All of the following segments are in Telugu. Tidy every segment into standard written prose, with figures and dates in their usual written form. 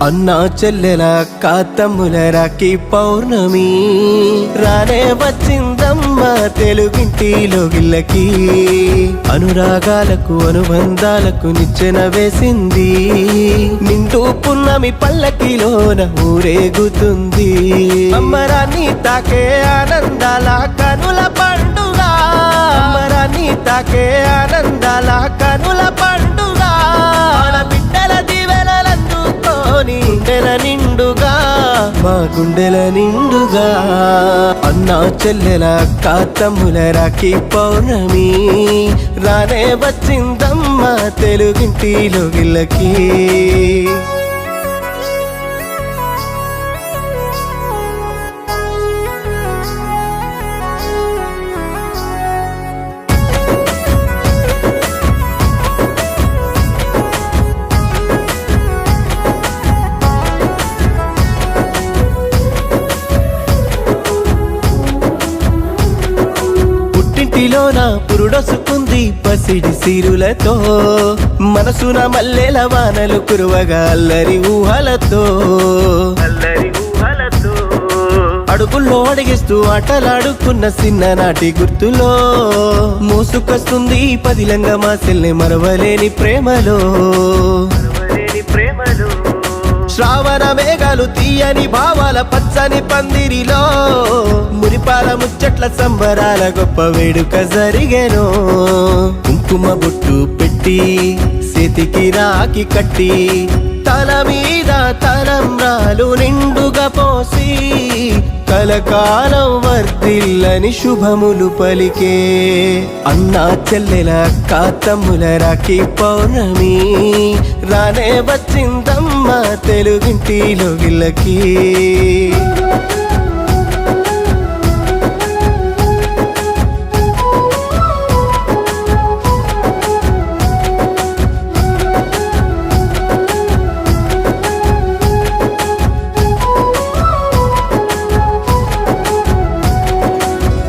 అన్నా చెల్లెల కాతమ్ముల రాఖీ పౌర్ణమి రానే వచ్చిందమ్మ తెలుగింటిలో గిల్లకి అనురాగాలకు అనుబంధాలకు నిచ్చెన వేసింది నిండు పున్నమి పల్లకిలోన ఊరేగుతుంది అమ్మరాన్ని తాకే ఆనందాల కనుల పండుగ అమ్మరాన్ని తాకే ఆనందాల కనుల పండుగ బిడ్డల దీవెనలందుకోని గుండెల నిండుగా మా గుండెల నిండుగా అన్నా చెల్లెల కాతమ్ముల రాఖీ పౌర్ణమి రానే వచ్చిందమ్మ తెలుగింటిలో గిల్లకి ఇంటిలోన పురుడొసుకుంది పసిడి సిరులతో మనసున మల్లెల వానలు కురువగా అల్లరి ఊహలతో అడుగుల్లో అడిగిస్తూ ఆటలాడుకున్న చిన్ననాటి గుర్తులో మూసుకొస్తుంది పదిలంగా మా సెల్ని మరవలేని ప్రేమలో శ్రావణ మేఘాలు తీయని భావాల పచ్చని పందిరిలో మురిపాల ముచ్చట్ల సంబరాల గొప్ప వేడుక జరిగెను కుంకుమ బొట్టు పెట్టి చేతికి రాఖీ కట్టి తల మీద తలంబ్రాలు నిండుగా పోసి కలకాలం వర్ధిల్లని శుభములు పలికే అన్నా చెల్లెల కాతమ్ముల రాఖీ పౌర్ణమి రానే వచ్చిందమ్మ తెలుగింటిలో గిల్లకి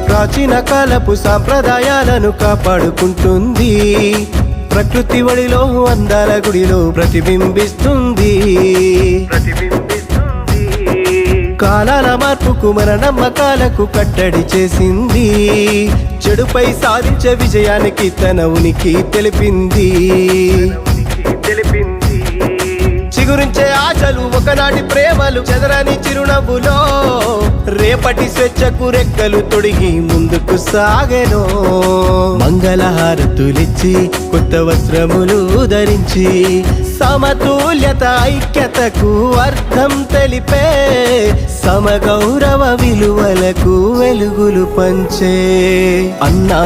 ప్రాచీన కాలపు సాంప్రదాయాలను కాపాడుకుంటుంది ప్రకృతి వడిలో అందాల గుడిలో ప్రతిబింబిస్తుంది కాలాల మార్పుకు మన నమ్మకాలకు కట్టడి చేసింది చెడుపై సాధించే విజయానికి తన ఉనికి తెలిపింది చిగురించే ఆశలు ఒకనాటి ప్రేమలు చెదరని చిరునవ్వులో రేపటి స్వేచ్ఛకు రెక్కలు తొడిగి ముందుకు సాగెను మంగళహారతులిచ్చి కొత్త వస్త్రములు ధరించి సమతుల్యత ఐక్యతకు అర్థం తెలిపే సమగౌరవ విలువలకు వెలుగులు పంచే అన్నా